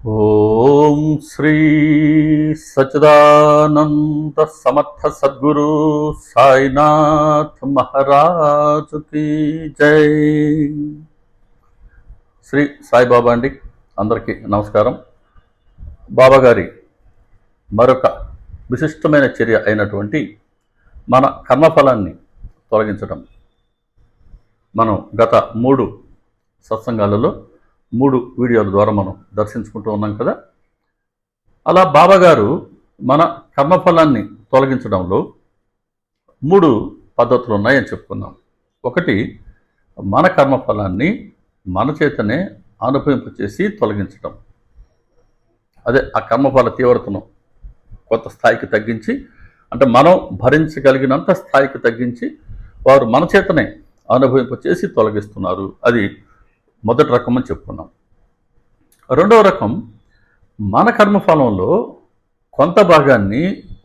ఓం శ్రీ సచ్చిదానంద సమర్థ సద్గురు సాయినాథ్ మహారాజుకి జై. శ్రీ సాయిబాబా అండి. అందరికీ నమస్కారం. బాబా గారి మరొక విశిష్టమైన చర్య అయినటువంటి మన కర్మఫలాన్ని తొలగించడం మనం గత 3 సత్సంగాలలో 3 వీడియోల ద్వారా మనం దర్శించుకుంటూ ఉన్నాం కదా. అలా బాబా గారు మన కర్మఫలాన్ని తొలగించడంలో 3 పద్ధతులు ఉన్నాయని చెప్పుకున్నాం. ఒకటి, మన కర్మఫలాన్ని మన చేతనే అనుభవింపచేసి తొలగించడం. అదే ఆ కర్మఫల తీవ్రతను కొంత స్థాయికి తగ్గించి, అంటే మనం భరించగలిగినంత స్థాయికి తగ్గించి వారు మన చేతనే అనుభవింపచేసి తొలగిస్తున్నారు. అది మొదటి రకం అని చెప్పుకున్నాం. రెండవ రకం, మన కర్మఫలంలో కొంత భాగాన్ని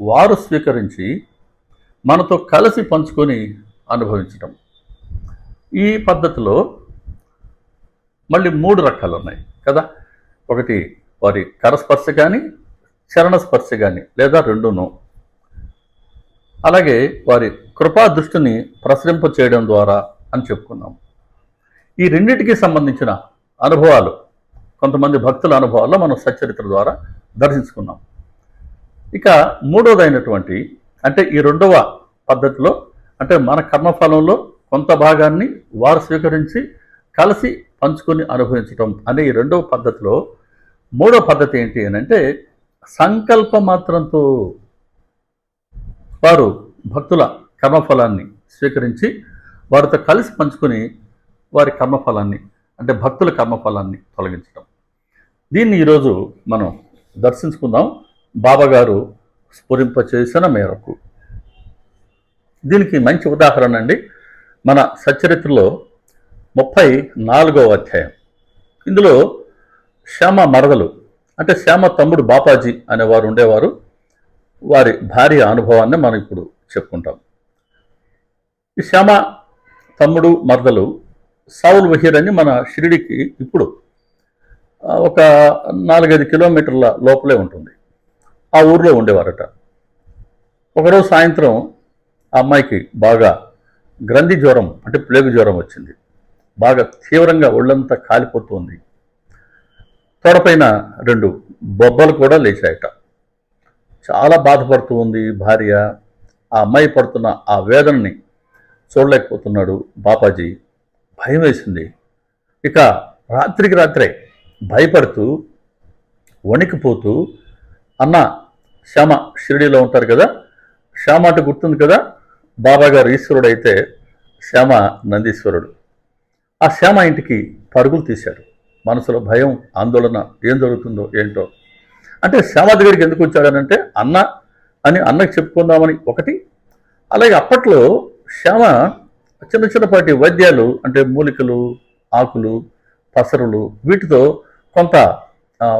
వారు స్వీకరించి మనతో కలిసి పంచుకొని అనుభవించడం. ఈ పద్ధతిలో మళ్ళీ 3 రకాలు ఉన్నాయి కదా. ఒకటి, వారి కరస్పర్శ కానీ చరణస్పర్శ కానీ లేదా రెండును. అలాగే వారి కృపా దృష్టిని ప్రసరింప చేయడం ద్వారా అని చెప్పుకున్నాం. ఈ రెండింటికి సంబంధించిన అనుభవాలు, కొంతమంది భక్తుల అనుభవాల్లో మనం సచ్చరిత్ర ద్వారా దర్శించుకున్నాం. ఇక మూడోదైనటువంటి, అంటే ఈ రెండవ పద్ధతిలో, అంటే మన కర్మఫలంలో కొంత భాగాన్ని వారు స్వీకరించి కలిసి పంచుకొని అనుభవించడం అనే ఈ రెండవ పద్ధతిలో మూడో పద్ధతి ఏంటి అని అంటే, సంకల్ప మాత్రంతో వారు భక్తుల కర్మఫలాన్ని స్వీకరించి వారితో కలిసి పంచుకొని వారి కర్మఫలాన్ని, అంటే భక్తుల కర్మఫలాన్ని తొలగించడం. దీన్ని ఈరోజు మనం దర్శించుకుందాం బాబా గారు స్ఫురింపచేసిన మేరకు. దీనికి మంచి ఉదాహరణ అండి, మన సచ్చరిత్రలో 34వ అధ్యాయం. ఇందులో శ్యామ మరదలు, అంటే శ్యామ తమ్ముడు బాపాజీ అనేవారు ఉండేవారు. వారి భార్య అనుభవాన్ని మనం ఇప్పుడు చెప్పుకుంటాం. ఈ శ్యామ తమ్ముడు మరదలు సావుల్ వహీర్ అని మన షిరిడికి ఇప్పుడు ఒక 4-5 కిలోమీటర్ల లోపలే ఉంటుంది. ఆ ఊర్లో ఉండేవారట. ఒకరోజు సాయంత్రం ఆ అమ్మాయికి బాగా గ్రంథి జ్వరం, అంటే ప్లేగు జ్వరం వచ్చింది. బాగా తీవ్రంగా ఒళ్ళంతా కాలిపోతుంది. తొడపైన 2 బొబ్బలు కూడా లేచాయట. చాలా బాధపడుతూ ఉంది భార్య. ఆ అమ్మాయి పడుతున్న ఆ వేదనని చూడలేకపోతున్నాడు బాపాజీ. భయం వేసింది. ఇక రాత్రికి రాత్రే భయపడుతూ వణికిపోతూ, అన్న శ్యామ షిరిడీలో ఉంటారు కదా, శ్యామ అంటే గుర్తుంది కదా, బాబా గారు ఈశ్వరుడు అయితే శ్యామ నందీశ్వరుడు. ఆ శ్యామ ఇంటికి పరుగులు తీశాడు. మనసులో భయం, ఆందోళన, ఏం జరుగుతుందో ఏంటో. అంటే శ్యామ దగ్గరికి ఎందుకు వచ్చాడనంటే అన్న అని అన్నకి చెప్పుకుందామని ఒకటి. అలాగే అప్పట్లో శ్యామ చిన్న చిన్నపాటి వైద్యాలు, అంటే మూలికలు, ఆకులు, పసరులు, వీటితో కొంత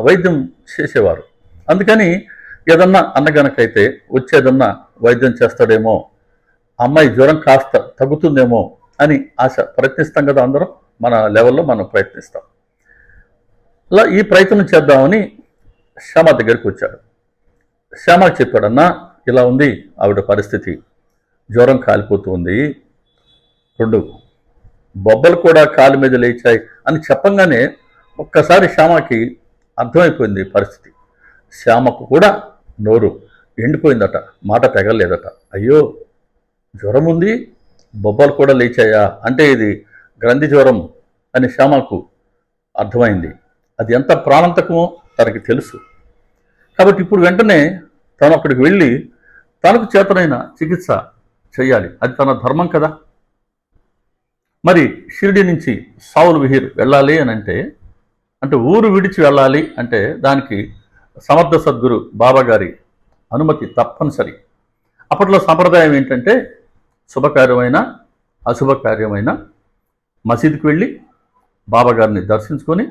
వైద్యం చేసేవారు. అందుకని ఏదన్నా అన్నగనకైతే వచ్చేదన్నా వైద్యం చేస్తాడేమో, అమ్మాయి జ్వరం కాస్త తగ్గుతుందేమో అని ఆశ. ప్రయత్నిస్తాం కదా అందరం, మన లెవెల్లో మనం ప్రయత్నిస్తాం. అలా ఈ ప్రయత్నం చేద్దామని శ్యామ దగ్గరికి వచ్చాడు. శ్యామకి చెప్పాడు, అన్న ఇలా ఉంది ఆవిడ పరిస్థితి, జ్వరం కాలిపోతుంది, 2 బొబ్బలు కూడా కాలు మీద లేచాయి అని చెప్పంగానే ఒక్కసారి శ్యామకి అర్థమైపోయింది పరిస్థితి. శ్యామకు కూడా నోరు ఎండిపోయిందట, మాట తెగలేదట. అయ్యో, జ్వరం ఉంది, బొబ్బలు కూడా లేచాయా, అంటే ఇది గ్రంథి జ్వరం అని శ్యామకు అర్థమైంది. అది ఎంత ప్రాణాంతకమో తనకి తెలుసు. కాబట్టి ఇప్పుడు వెంటనే తను అక్కడికి వెళ్ళి తనకు చేతనైన చికిత్స చేయాలి. అది తన ధర్మం కదా. మరి షిరిడి నుంచి సావుల్ వహీర్ వెళ్ళాలి అని అంటే ఊరు విడిచి వెళ్ళాలి అంటే దానికి సమర్థ సద్గురు బాబా గారి అనుమతి తప్పనిసరి. అప్పట్లో సంప్రదాయం ఏంటంటే, శుభకార్యమైన అశుభకార్యమైన మసీదుకి వెళ్ళి బాబా గారిని దర్శించుకొని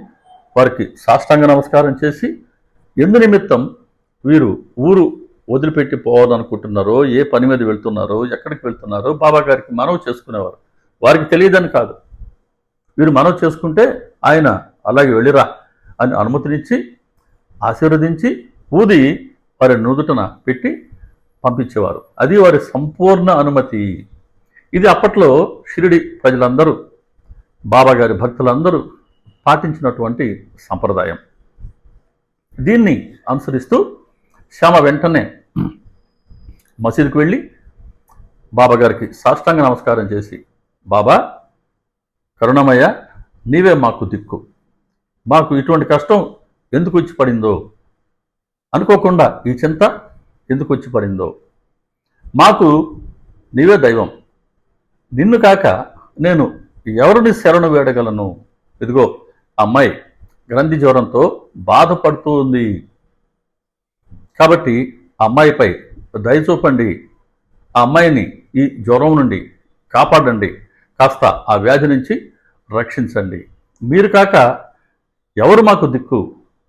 వారికి సాష్టాంగ నమస్కారం చేసి, ఎందు నిమిత్తం వీరు ఊరు వదిలిపెట్టి పోవాలనుకుంటున్నారో, ఏ పని మీద వెళ్తున్నారో, ఎక్కడికి వెళ్తున్నారో బాబా గారికి మనవి చేసుకునేవారు. వారికి తెలియదని కాదు, వీరు మనవి చేసుకుంటే ఆయన అలాగే వెళ్ళిరా అని అనుమతినిచ్చి ఆశీర్వదించి ఊది వారి నుదుటన పెట్టి పంపించేవారు. అది వారి సంపూర్ణ అనుమతి. ఇది అప్పట్లో షిరిడి ప్రజలందరూ, బాబాగారి భక్తులందరూ పాటించినటువంటి సంప్రదాయం. దీన్ని అనుసరిస్తూ శ్యామ వెంటనే మసీదుకు వెళ్ళి బాబాగారికి సాష్టాంగ నమస్కారం చేసి, బాబా కరుణమయ్య, నీవే మాకు దిక్కు, మాకు ఇటువంటి కష్టం ఎందుకు వచ్చి పడిందో, అనుకోకుండా ఈ చింత ఎందుకు వచ్చి పడిందో, మాకు నీవే దైవం, నిన్ను కాక నేను ఎవరిని శరణు వేడగలను? ఇదిగో అమ్మాయి గ్రంథి జ్వరంతో బాధపడుతూ ఉంది, కాబట్టి ఆ అమ్మాయిపై దయ చూపండి, ఆ అమ్మాయిని ఈ జ్వరం నుండి కాపాడండి, కాస్త ఆ వ్యాధి నుంచి రక్షించండి. మీరు కాక ఎవరు మాకు దిక్కు?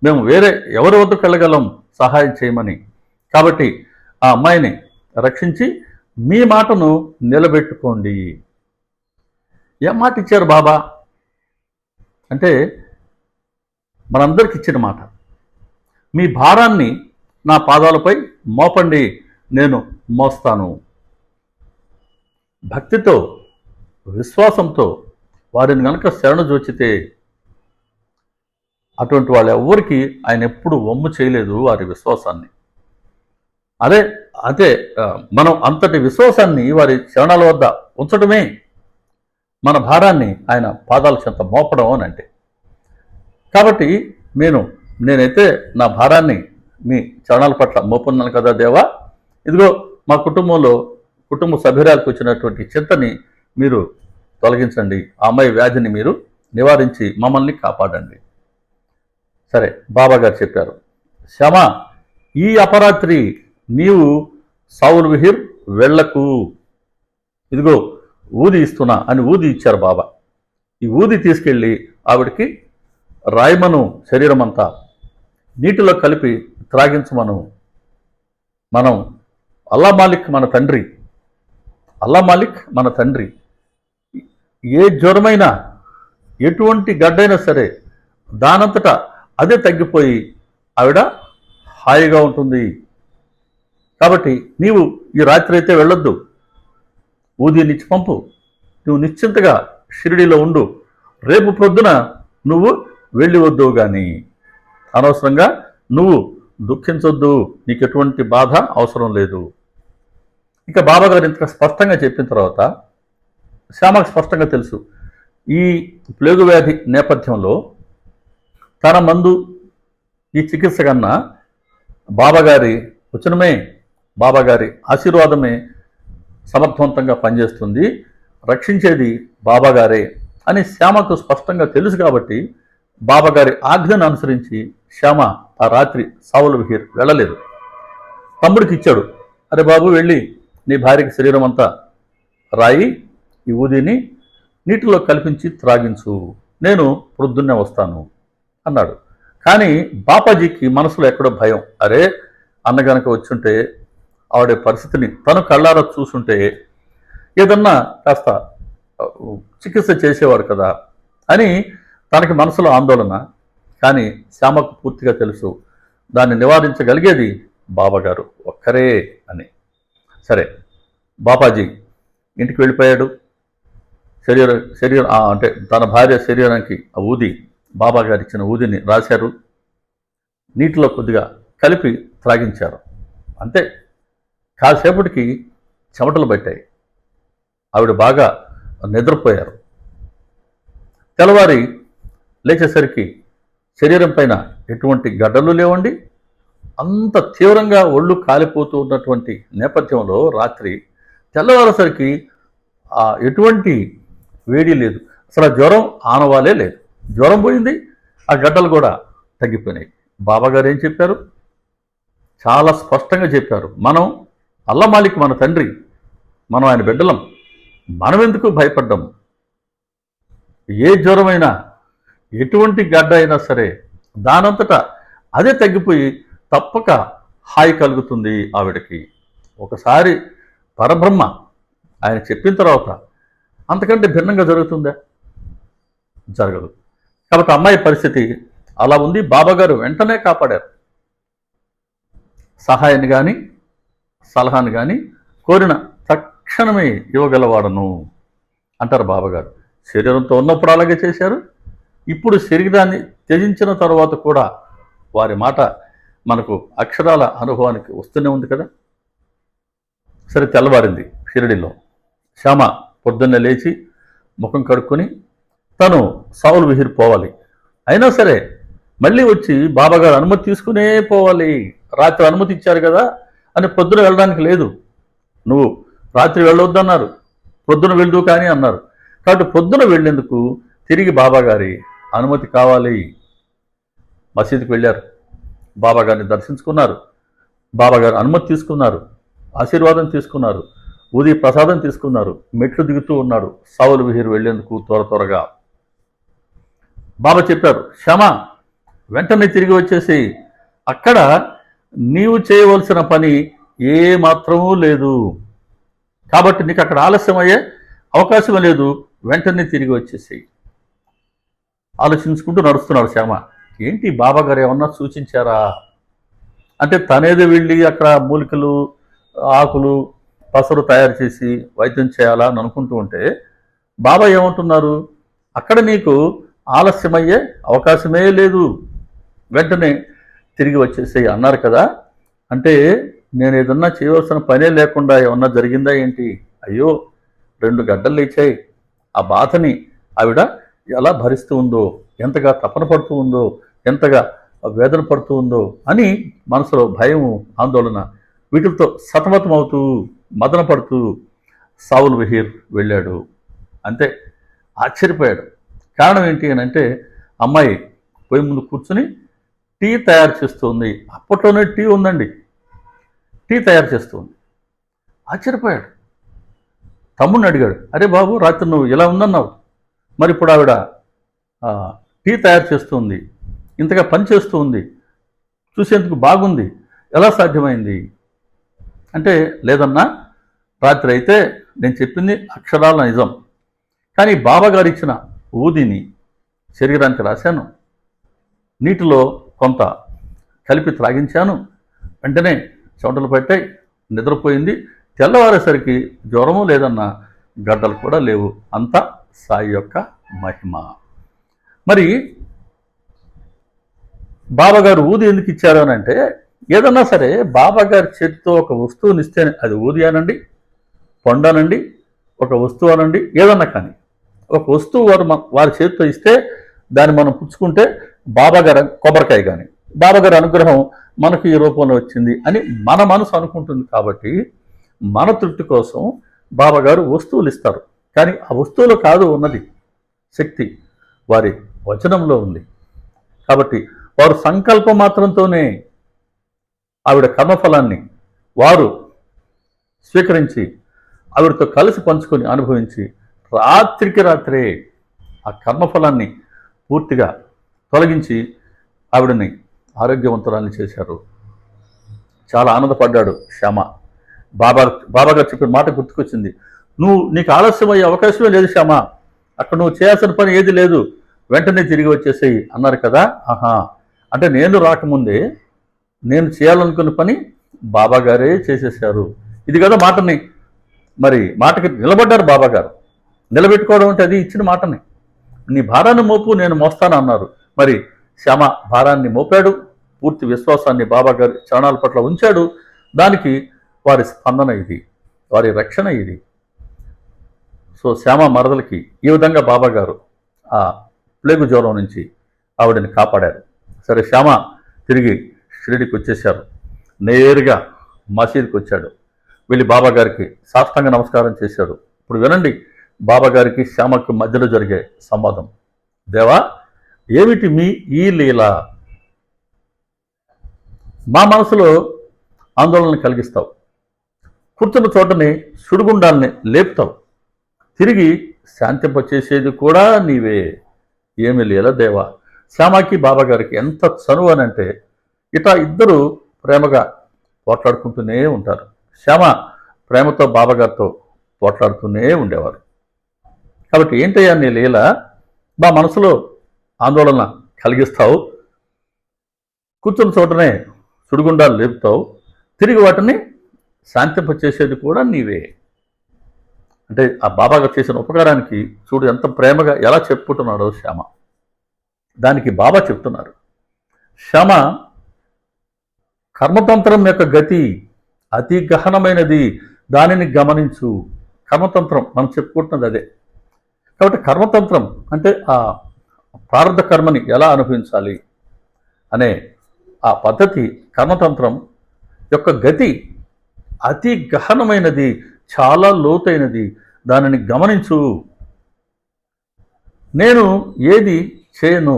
మేము వేరే ఎవరి వద్దకు వెళ్ళగలం సహాయం చేయమని? కాబట్టి ఆ అమ్మాయిని రక్షించి మీ మాటను నిలబెట్టుకోండి. ఏం మాట ఇచ్చారు బాబా అంటే, మనందరికి ఇచ్చిన మాట, మీ భారాన్ని నా పాదాలపై మోపండి, నేను మోస్తాను. భక్తితో విశ్వాసంతో వారిని గనక శరణుజోచితే అటువంటి వాళ్ళు ఎవ్వరికి ఆయన ఎప్పుడు వమ్ము చేయలేదు వారి విశ్వాసాన్ని. అదే మనం అంతటి విశ్వాసాన్ని వారి చరణాల వద్ద ఉంచడమే మన భారాన్ని ఆయన పాదాల చెంత మోపడం అని అంటే. కాబట్టి నేనైతే నా భారాన్ని మీ చరణాల పట్ల మోపున్నాను కదా దేవా, ఇదిగో మా కుటుంబ సభ్యురాలకు వచ్చినటువంటి చింతని మీరు తొలగించండి, ఆ అమ్మాయి వ్యాధిని మీరు నివారించి మమ్మల్ని కాపాడండి. సరే, బాబాగారు చెప్పారు, శ్యామ, ఈ అపరాత్రి నీవు సావుల్ విహిర్ వెళ్ళకు, ఇదిగో ఊది ఇస్తున్నా అని ఊది ఇచ్చారు బాబా. ఈ ఊది తీసుకెళ్ళి ఆవిడికి రాయమను, శరీరం అంతా నీటిలో కలిపి త్రాగించమను. మనం అల్లా మాలిక్ మన తండ్రి, ఏ జ్వరమైనా ఎటువంటి గడ్డైనా సరే దానంతటా అదే తగ్గిపోయి ఆవిడ హాయిగా ఉంటుంది. కాబట్టి నీవు ఈ రాత్రి అయితే వెళ్ళొద్దు, ఊదినిచ్చి పంపు, నువ్వు నిశ్చింతగా షిరిడీలో ఉండు, రేపు ప్రొద్దున నువ్వు వెళ్ళి వద్దు, కానీ అనవసరంగా నువ్వు దుఃఖించొద్దు, నీకు ఎటువంటి బాధ అవసరం లేదు. ఇక బాబాగారు ఇంత స్పష్టంగా చెప్పిన తర్వాత శ్యామకు స్పష్టంగా తెలుసు, ఈ ప్లేగు వ్యాధి నేపథ్యంలో తన మందు, ఈ చికిత్స కన్నా బాబాగారి వచనమే, బాబాగారి ఆశీర్వాదమే సమర్థవంతంగా పనిచేస్తుంది, రక్షించేది బాబాగారే అని శ్యామకు స్పష్టంగా తెలుసు. కాబట్టి బాబాగారి ఆజ్ఞను అనుసరించి శ్యామ ఆ రాత్రి సావుల్ విహిర్ వెళ్ళలేదు. తమ్ముడికి ఇచ్చాడు, అరే బాబు వెళ్ళి నీ భార్యకి శరీరం అంతా రాయి, ఈ ఊదిని నీటిలో కల్పించి త్రాగించు, నేను ప్రొద్దున్నే వస్తాను అన్నాడు. కానీ బాపాజీకి మనసులో ఎక్కడో భయం, అరే అన్న గనక వచ్చుంటే ఆవిడ పరిస్థితిని తను కళ్ళారా చూసుంటే ఏదన్నా కాస్త చికిత్స చేసేవాడు కదా అని తనకి మనసులో ఆందోళన. కానీ శ్యామకు పూర్తిగా తెలుసు, దాన్ని నివారించగలిగేది బాబాగారు ఒక్కరే అని. సరే, బాపాజీ ఇంటికి వెళ్ళిపోయాడు. శరీరం అంటే తన భార్య శరీరానికి ఆ ఊది, బాబాగారు ఇచ్చిన ఊదిని రాశారు, నీటిలో కొద్దిగా కలిపి త్రాగించారు. అంతే, కాసేపటికి చెమటలు పట్టాయి, ఆవిడ బాగా నిద్రపోయారు. తెల్లవారి లేచేసరికి శరీరం పైన ఎటువంటి గడ్డలు లేవండి. అంత తీవ్రంగా ఒళ్ళు కాలిపోతూ ఉన్నటువంటి నేపథ్యంలో రాత్రి తెల్లవారేసరికి ఎటువంటి వేడి లేదు, అసలు జ్వరం ఆనవాలే లేదు. జ్వరం పోయింది, ఆ గడ్డలు కూడా తగ్గిపోయినాయి. బాబాగారు ఏం చెప్పారు? చాలా స్పష్టంగా చెప్పారు, మనం అల్లా మాలిక్ మన తండ్రి, మనం ఆయన బిడ్డలం, మనం ఎందుకు భయపడ్డం? ఏ జ్వరమైనా ఎటువంటి గడ్డ అయినా సరే దానంతటా అదే తగ్గిపోయి తప్పక హాయి కలుగుతుంది ఆవిడకి. ఒకసారి పరబ్రహ్మ ఆయన చెప్పిన తర్వాత అంతకంటే భిన్నంగా జరుగుతుందా? జరగదు. కాబట్టి అమ్మాయి పరిస్థితి అలా ఉంది. బాబాగారు వెంటనే కాపాడారు. సహాయాన్ని కానీ సలహాన్ని కానీ కోరిన తక్షణమే ఇవ్వగలవాడను అంటారు బాబాగారు. శరీరంతో ఉన్నప్పుడు అలాగే చేశారు. ఇప్పుడు శరీరాన్ని త్యజించిన తర్వాత కూడా వారి మాట మనకు అక్షరాల అనుభవానికి వస్తూనే ఉంది కదా. సరే, తెల్లవారింది. షిరిడిలో శ్యామ పొద్దున్నే లేచి ముఖం కడుక్కొని తను సావుల్ విహిర్ పోవాలి. అయినా సరే మళ్ళీ వచ్చి బాబాగారు అనుమతి తీసుకునే పోవాలి. రాత్రి అనుమతి ఇచ్చారు కదా అని పొద్దున వెళ్ళడానికి లేదు. నువ్వు రాత్రి వెళ్ళొద్దన్నారు, పొద్దున వెళ్ళు కానీ అన్నారు. కాబట్టి పొద్దున వెళ్ళేందుకు తిరిగి బాబాగారి అనుమతి కావాలి. మసీదుకి వెళ్ళారు, బాబాగారిని దర్శించుకున్నారు, బాబాగారు అనుమతి తీసుకున్నారు, ఆశీర్వాదం తీసుకున్నారు, ఊది ప్రసాదం తీసుకున్నారు. మెట్లు దిగుతూ ఉన్నాడు సావుల్ విహిర్ వెళ్లేందుకు త్వరగా. బాబా చెప్పారు, శ్యామ వెంటనే తిరిగి వచ్చేసి అక్కడ నీవు చేయవలసిన పని ఏ మాత్రమూ లేదు, కాబట్టి నీకు అక్కడ ఆలస్యం అయ్యే అవకాశం లేదు, వెంటనే తిరిగి వచ్చేసి. ఆలోచించుకుంటూ నడుస్తున్నాడు శ్యామ. ఏంటి బాబాగారు ఏమన్నా సూచించారా అంటే, తనేదో వెళ్ళి అక్కడ మూలికలు ఆకులు పసరు తయారు చేసి వైద్యం చేయాలా అని అనుకుంటూ ఉంటే బాబా ఏమంటున్నారు, అక్కడ నీకు ఆలస్యమయ్యే అవకాశమే లేదు, వెంటనే తిరిగి వచ్చేసేయి అన్నారు కదా. అంటే నేను ఏదన్నా చేయవలసిన పనే లేకుండా ఏమన్నా జరిగిందా ఏంటి? అయ్యో 2 గడ్డలు లేచాయి. ఆ బాధని ఆవిడ ఎలా భరిస్తూ ఉందో, ఎంతగా తపన పడుతూ ఉందో, ఎంతగా వేదన పడుతూ ఉందో అని మనసులో భయం, ఆందోళన, వీటితో సతమతమవుతూ మదన పడుతూ సావుల్ విహిర్ వెళ్ళాడు. అంతే, ఆశ్చర్యపోయాడు. కారణం ఏంటి అని అంటే, అమ్మాయి పొయ్యి ముందు కూర్చుని టీ తయారు చేస్తుంది. అప్పట్లోనే టీ ఉందండి, టీ తయారు చేస్తుంది. ఆశ్చర్యపోయాడు. తమ్ముడిని అడిగాడు, అరే బాబు, రాత్రి నువ్వు ఇలా ఉందన్నావు, మరి ఇప్పుడు ఆవిడ టీ తయారు చేస్తుంది, ఇంతగా పని చేస్తూ ఉంది, చూసేందుకు బాగుంది, ఎలా సాధ్యమైంది అంటే, లేదన్నా, రాత్రి అయితే నేను చెప్పింది అక్షరాల నిజం, కానీ బాబాగారు ఇచ్చిన ఊదిని శరీరానికి రాశాను, నీటిలో కొంత కలిపి త్రాగించాను, వెంటనే చెమటలు పట్టాయి, నిద్రపోయింది. తెల్లవారేసరికి జ్వరము లేదన్నా, గడ్డలు కూడా లేవు. అంతా సాయి యొక్క మహిమ. మరి బాబాగారు ఊది ఎందుకు ఇచ్చారు అని అంటే, ఏదన్నా సరే బాబాగారి చేతితో ఒక వస్తువుని ఇస్తే, అది ఊది అనండి, పండనండి, ఒక వస్తువు అనండి, ఏదన్నా కానీ ఒక వస్తువు వారి చేతితో ఇస్తే దాన్ని మనం పుచ్చుకుంటే బాబాగారు, కొబ్బరికాయ కానీ బాబాగారి అనుగ్రహం మనకు ఈ రూపంలో వచ్చింది అని మన మనసు అనుకుంటుంది. కాబట్టి మన తృప్తి కోసం బాబాగారు వస్తువులు ఇస్తారు. కానీ ఆ వస్తువులో కాదు ఉన్నది, శక్తి వారి వచనంలో ఉంది. కాబట్టి వారు సంకల్ప మాత్రంతోనే ఆవిడ కర్మఫలాన్ని వారు స్వీకరించి ఆవిడతో కలిసి పంచుకొని అనుభవించి రాత్రికి రాత్రే ఆ కర్మఫలాన్ని పూర్తిగా తొలగించి ఆవిడని ఆరోగ్యవంతురాల్ని చేశారు. చాలా ఆనందపడ్డాడు శ్యామ. బాబాగారు చెప్పిన మాట గుర్తుకొచ్చింది, నీకు ఆలస్యం అయ్యే అవకాశమే లేదు శ్యామ, అక్కడ నువ్వు చేయాల్సిన పని ఏది లేదు, వెంటనే తిరిగి వచ్చేసేయి అన్నారు కదా. ఆహా, అంటే నేను రాకముందే నేను చేయాలనుకున్న పని బాబాగారే చేసేసారు. ఇది కదా మాటని, మరి మాటకి నిలబడ్డారు బాబాగారు. నిలబెట్టుకోవడం అంటే అది ఇచ్చిన మాటని. నీ భారాన్ని మోపు, నేను మోస్తాను అన్నారు. మరి శ్యామ భారాన్ని మోపాడు, పూర్తి విశ్వాసాన్ని బాబాగారి చరణాల పట్ల ఉంచాడు. దానికి వారి స్పందన ఇది, వారి రక్షణ ఇది. సో శ్యామ మరదలకి ఈ విధంగా బాబాగారు ఆ ప్లేగు జ్వరం నుంచి ఆవిడని కాపాడారు. సరే, శ్యామ తిరిగి షిరిడికి వచ్చేశారు. నేరుగా మసీదుకి వచ్చాడు. వెళ్ళి బాబాగారికి సాష్టాంగ నమస్కారం చేశాడు. ఇప్పుడు వినండి బాబాగారికి శ్యామకు మధ్యలో జరిగే సంవాదం. దేవా, ఏమిటి మీ ఈ లీల? మా మనసులో ఆందోళన కలిగిస్తావు, కూర్చున్న చోటని సుడిగుండాల్ని లేపుతావు, తిరిగి శాంతింపచేసేది కూడా నీవే. ఏమి లీల దేవా? శ్యామకి బాబాగారికి ఎంత చనువు అని అంటే, ఇట్లా ఇద్దరు ప్రేమగా పోట్లాడుకుంటూనే ఉంటారు. శ్యామ ప్రేమతో బాబాగారితో పోట్లాడుతూనే ఉండేవారు. కాబట్టి ఏంటయ్యా నీ లీల? మా మనసులో ఆందోళన కలిగిస్తావు, కూర్చున్న చోటనే సుడిగుండాలు లేపుతావు, తిరిగి వాటిని శాంతింపచేసేది కూడా నీవే. అంటే ఆ బాబాగారు చేసిన ఉపకారానికి చూడు ఎంత ప్రేమగా ఎలా చెప్పుకుంటున్నాడో శ్యామ. దానికి బాబా చెప్తున్నారు, శ్యామ, కర్మతంత్రం యొక్క గతి అతి గహనమైనది, దానిని గమనించు. కర్మతంత్రం మనం చెప్పుకుంటున్నది అదే. కాబట్టి కర్మతంత్రం అంటే ఆ ప్రారంభ కర్మని ఎలా అనుభవించాలి అనే ఆ పద్ధతి, కర్మతంత్రం యొక్క గతి అతి గహనమైనది, చాలా లోతైనది, దానిని గమనించు. నేను ఏది చేయను,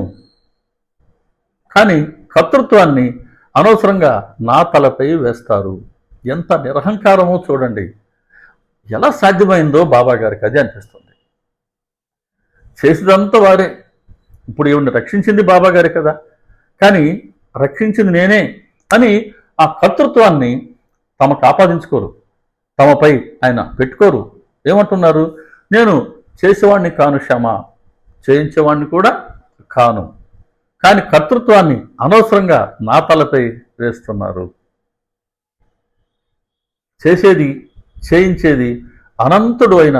కానీ కర్తృత్వాన్ని అనవసరంగా నా తలపై వేస్తారు. ఎంత నిరహంకారమో చూడండి. ఎలా సాధ్యమైందో బాబా గారికి అది అనిపిస్తుంది. చేసేదంతా వారే. ఇప్పుడు ఈవిని రక్షించింది బాబా గారే కదా, కానీ రక్షించింది నేనే అని ఆ కర్తృత్వాన్ని తమకు ఆపాదించుకోరు, తమపై ఆయన పెట్టుకోరు. ఏమంటున్నారు, నేను చేసేవాడిని కాను శ్యామ, చేయించేవాడిని కూడా కాను, కానీ కర్తృత్వాన్ని అనవసరంగా నా తలపై వేస్తున్నారు. చేసేది చేయించేది అనంతుడు అయిన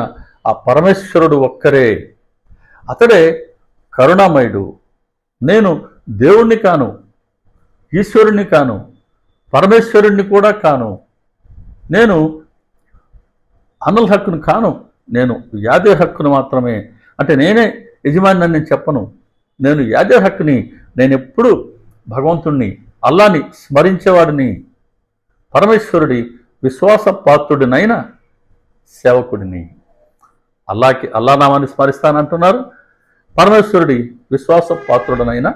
ఆ పరమేశ్వరుడు ఒక్కరే. అతడే కరుణామయుడు. నేను దేవుణ్ణి కాను, ఈశ్వరుణ్ణి కాను, పరమేశ్వరుణ్ణి కూడా కాను. నేను అన్నల హక్కును కాను, నేను యాదే హక్కును మాత్రమే. అంటే నేనే యజమాని అని నేను చెప్పను, నేను యాదే హక్కుని. నేను ఎప్పుడు భగవంతుణ్ణి, అల్లాని స్మరించేవాడిని, పరమేశ్వరుడి విశ్వాసపాత్రుడినైన సేవకుడిని. అల్లా నామాన్ని స్మరిస్తానంటున్నారు, పరమేశ్వరుడి విశ్వాసపాత్రుడనైన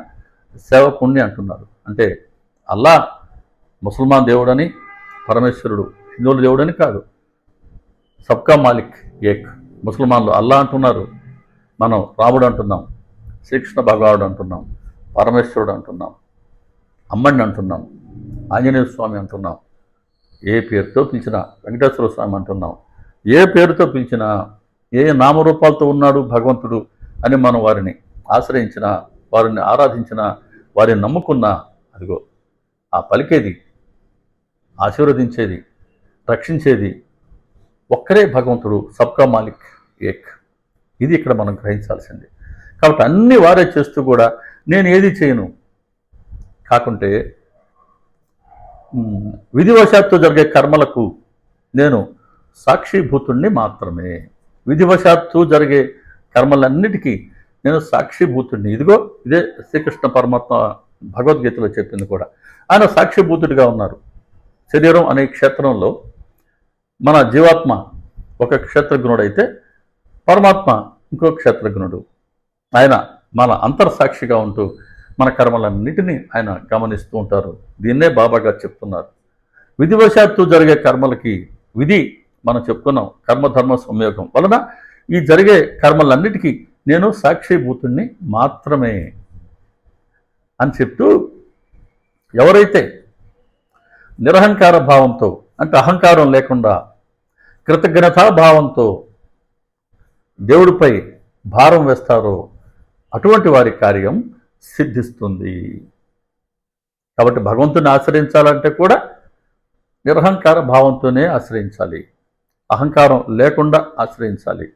సేవకుణ్ణి అంటున్నారు. అంటే అల్లా ముసల్మాన్ దేవుడని, పరమేశ్వరుడు హిందువుల దేవుడని కాదు. సబ్కా మాలిక్ ఏక్. ముసల్మాన్లు అల్లా అంటున్నారు, మనం రాముడు అంటున్నాం, శ్రీకృష్ణ భగవానుడు అంటున్నాం, పరమేశ్వరుడు అంటున్నాం, అమ్మడిని అంటున్నాం, ఆంజనేయ స్వామి అంటున్నాం, ఏ పేరుతో పిలిచినా వెంకటేశ్వర స్వామి అంటున్నాం. ఏ పేరుతో పిలిచినా, ఏ నామరూపాలతో ఉన్నాడు భగవంతుడు అని మనం వారిని ఆశ్రయించిన, వారిని ఆరాధించిన, వారిని నమ్ముకున్న, అదిగో ఆ పలికేది, ఆశీర్వదించేది, రక్షించేది ఒక్కరే భగవంతుడు, సబ్కా మాలిక్ ఏక్. ఇది ఇక్కడ మనం గ్రహించాల్సింది. కాబట్టి అన్ని వారే చేస్తూ కూడా నేను ఏది చేయను. కాకుంటే విధివశాత్తు జరిగే కర్మలకు నేను సాక్షిభూతుణ్ణి మాత్రమే. విధివశాత్తు జరిగే కర్మలన్నిటికీ నేను సాక్షిభూతుడిని. ఇదిగో ఇదే శ్రీకృష్ణ పరమాత్మ భగవద్గీతలో చెప్పింది కూడా. ఆయన సాక్షిభూతుడిగా ఉన్నారు. శరీరం అనే క్షేత్రంలో మన జీవాత్మ ఒక క్షేత్రజ్ఞుడైతే పరమాత్మ ఇంకో క్షేత్రజ్ఞుడు. ఆయన మన అంతర్సాక్షిగా ఉంటూ మన కర్మలన్నిటినీ ఆయన గమనిస్తూ ఉంటారు. దీన్నే బాబా గారు చెప్తున్నారు. విధివశాత్తు జరిగే కర్మలకి, విధి మనం చెప్తున్నాం కర్మధర్మ సంయోగం వలన ఈ జరిగే కర్మలన్నిటికీ నేను సాక్షిభూతుణ్ణి మాత్రమే అని చెప్తూ, ఎవరైతే నిరహంకార భావంతో, అంటే అహంకారం లేకుండా కృతజ్ఞతాభావంతో దేవుడిపై భారం వేస్తారో అటువంటి వారి కార్యం సిద్ధిస్తుంది. కాబట్టి భగవంతుని ఆశ్రయించాలంటే కూడా నిరహంకార భావంతోనే ఆశ్రయించాలి, అహంకారం లేకుండా ఆశ్రయించాలి.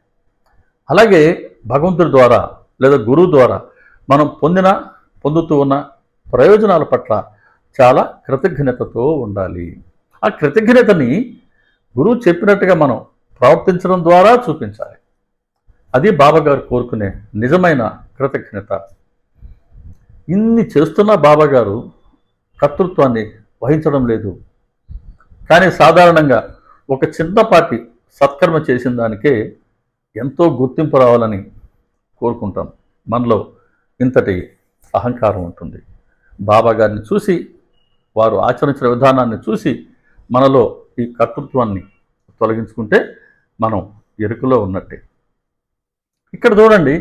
అలాగే భగవంతుడి ద్వారా లేదా గురువు ద్వారా మనం పొందుతూ ఉన్న ప్రయోజనాల పట్ల చాలా కృతజ్ఞతతో ఉండాలి. ఆ కృతజ్ఞతని గురువు చెప్పినట్టుగా మనం ప్రవర్తించడం ద్వారా చూపించాలి. అది బాబాగారు కోరుకునే నిజమైన కృతజ్ఞత. ఇన్ని చేస్తున్న బాబాగారు కర్తృత్వాన్ని వహించడం లేదు. కానీ సాధారణంగా ఒక చిన్నపాటి సత్కర్మ చేసిన దానికే ఎంతో గుర్తింపు రావాలని కోరుకుంటాం. మనలో ఇంతటి అహంకారం ఉంటుంది. బాబాగారిని చూసి, వారు ఆచరించిన విధానాన్ని చూసి మనలో ఈ కర్తృత్వాన్ని తొలగించుకుంటే మనం ఎరుకలో ఉన్నట్టే. ఇక్కడ చూడండి,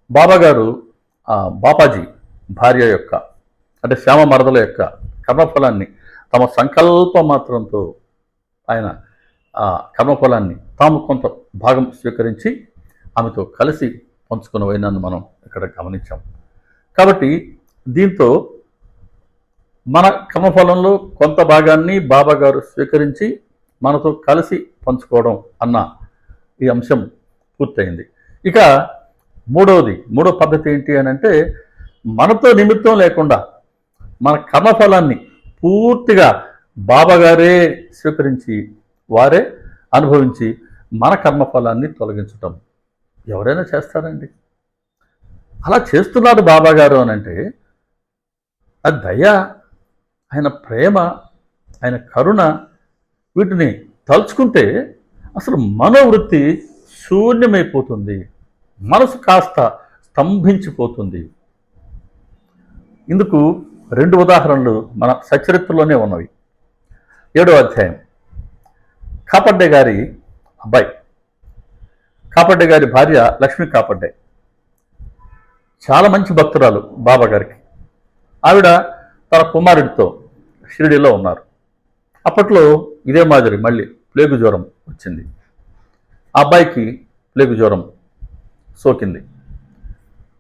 బాబాగారు బాపాజీ భార్య యొక్క, అంటే శ్యామ మరదల యొక్క కర్మఫలాన్ని తమ సంకల్ప మాత్రంతో ఆయన ఆ కర్మఫలాన్ని తాము కొంత భాగం స్వీకరించి ఆమెతో కలిసి పంచుకున్న వైనాన్ని మనం ఇక్కడ గమనించాం. కాబట్టి దీంతో మన కర్మఫలంలో కొంత భాగాన్ని బాబా గారు స్వీకరించి మనతో కలిసి పంచుకోవడం అన్న ఈ అంశం పూర్తయింది. ఇక మూడో పద్ధతి ఏంటి అని అంటే, మనతో నిమిత్తం లేకుండా మన కర్మఫలాన్ని పూర్తిగా బాబా గారే స్వీకరించి వారే అనుభవించి మన కర్మఫలాన్ని తొలగించటం ఎవరైనా చేస్తారండి? అలా చేస్తున్నారు బాబా గారు అని అంటే అది దయ, ఆయన ప్రేమ, ఆయన కరుణ. వీటిని తలుచుకుంటే అసలు మనోవృత్తి శూన్యమైపోతుంది, మనసు కాస్త స్తంభించిపోతుంది. ఇందుకు 2 ఉదాహరణలు మన సచరిత్రలోనే ఉన్నవి. 7వ అధ్యాయం. కాపడ్డే గారి అబ్బాయి, కాపడ్డే గారి భార్య లక్ష్మీ కాపడ్డే చాలా మంచి భక్తురాలు బాబా గారికి. ఆవిడ తన కుమారుడితో షిరిడీలో ఉన్నారు. అప్పట్లో ఇదే మాదిరి మళ్ళీ ప్లేగు జ్వరం వచ్చింది. ఆ అబ్బాయికి ప్లేగు జ్వరం సోకింది.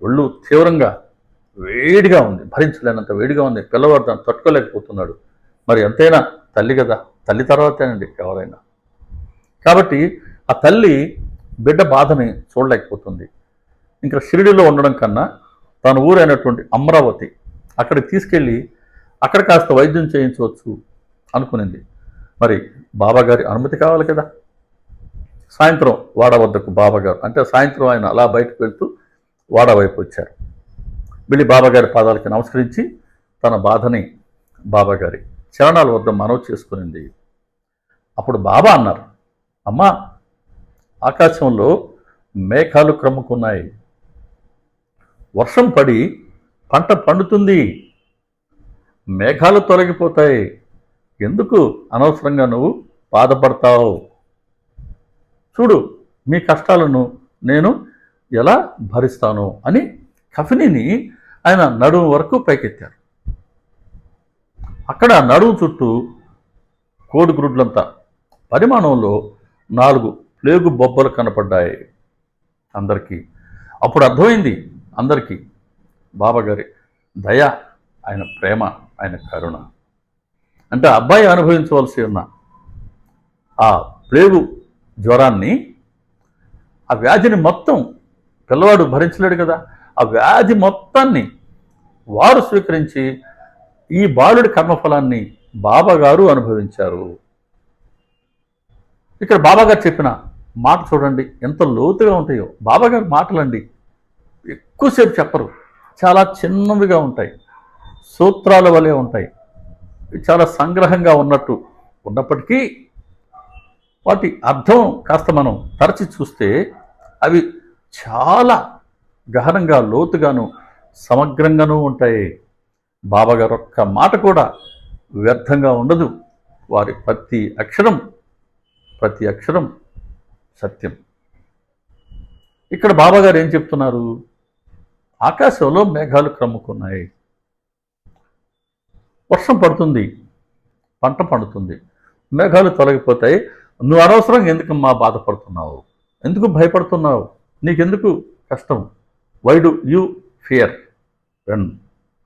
ఒళ్ళు తీవ్రంగా వేడిగా ఉంది, భరించలేనంత వేడిగా ఉంది. పిల్లవాడు దాన్ని తట్టుకోలేకపోతున్నాడు. మరి ఎంతైనా తల్లి కదా, తల్లి తర్వాతేనండి ఎవరైనా. కాబట్టి ఆ తల్లి బిడ్డ బాధని చూడలేకపోతుంది. ఇంకా షిరిడీలో ఉండడం కన్నా తన ఊరైనటువంటి అమరావతి అక్కడికి తీసుకెళ్ళి అక్కడ కాస్త వైద్యం చేయించవచ్చు అనుకునింది. మరి బాబాగారి అనుమతి కావాలి కదా. సాయంత్రం వాడ వద్దకు బాబాగారు, అంటే సాయంత్రం ఆయన అలా బయటకు వెళ్తూ వాడ వైపు వచ్చారు. వెళ్ళి బాబాగారి పాదాలకి నమస్కరించి తన బాధని బాబాగారి చరణాల వద్ద మనవి చేసుకునింది. అప్పుడు బాబా అన్నారు, అమ్మా, ఆకాశంలో మేఘాలు క్రమ్ముకున్నాయి, వర్షం పడి పంట పండుతుంది, మేఘాలు తొలగిపోతాయి, ఎందుకు అనవసరంగా నువ్వు బాధపడతావు? చూడు, మీ కష్టాలను నేను ఎలా భరిస్తాను అని కఫినిని ఆయన నడుము వరకు పైకెత్తారు. అక్కడ నడుము చుట్టూ కోడిగ్రుడ్లంతా పరిమాణంలో 4 ప్లేగు బొబ్బలు కనపడ్డాయి అందరికీ. అప్పుడు అర్థమైంది అందరికీ బాబాగారి దయ, ఆయన ప్రేమ, ఆయన కరుణ. అంటే అబ్బాయి అనుభవించవలసి ఉన్న ఆ ప్లేగు జ్వరాన్ని, ఆ వ్యాధిని మొత్తం పిల్లవాడు భరించలేడు కదా, ఆ వ్యాధి మొత్తాన్ని వారు స్వీకరించి ఈ బాలుడి కర్మఫలాన్ని బాబాగారు అనుభవించారు. ఇక్కడ బాబాగారు చెప్పిన మాట చూడండి ఎంత లోతుగా ఉంటాయో. బాబాగారు మాటలండి ఎక్కువసేపు చెప్పరు, చాలా చిన్నవిగా ఉంటాయి, సూత్రాల వలె ఉంటాయి, చాలా సంగ్రహంగా ఉన్నట్టు ఉన్నప్పటికీ వాటి అర్థం కాస్త మనం తరచి చూస్తే అవి చాలా గహనంగా, లోతుగాను, సమగ్రంగానూ ఉంటాయి. బాబాగారు ఒక్క మాట కూడా వ్యర్థంగా ఉండదు. వారి ప్రతి అక్షరం సత్యం. ఇక్కడ బాబాగారు ఏం చెప్తున్నారు? ఆకాశంలో మేఘాలు క్రమ్ముకున్నాయి, వర్షం పడుతుంది, పంట పండుతుంది, మేఘాలు తొలగిపోతాయి. నువ్వు అనవసరంగా ఎందుకమ్మా బాధపడుతున్నావు? ఎందుకు భయపడుతున్నావు? నీకెందుకు కష్టం? Why do you fear when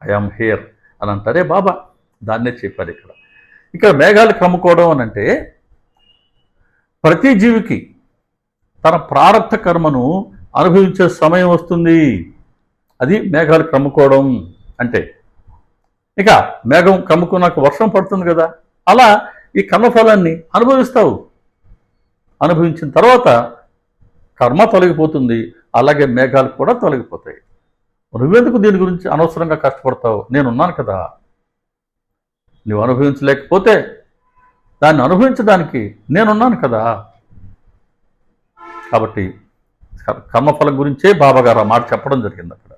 I am here అని అంటారే బాబా. దాన్నే చెప్పారు ఇక్కడ. ఇక్కడ మేఘాలు క్రమ్ముకోవడం అని అంటే ప్రతి జీవికి తన ప్రారబ్ధ కర్మను అనుభవించే సమయం వస్తుంది. అది మేఘాలు క్రమ్ముకోవడం అంటే. ఇక మేఘం క్రమ్ముకున్నాక వర్షం పడుతుంది కదా, అలా ఈ కర్మఫలాన్ని అనుభవిస్తావు. అనుభవించిన తర్వాత కర్మ తొలగిపోతుంది, అలాగే మేఘాలు కూడా తొలగిపోతాయి. నువ్వెందుకు దీని గురించి అనవసరంగా కష్టపడతావు? నేనున్నాను కదా. నువ్వు అనుభవించలేకపోతే దాన్ని అనుభవించడానికి నేనున్నాను కదా. కాబట్టి కర్మఫలం గురించే బాబాగారు ఆ మాట చెప్పడం జరిగింది అక్కడ.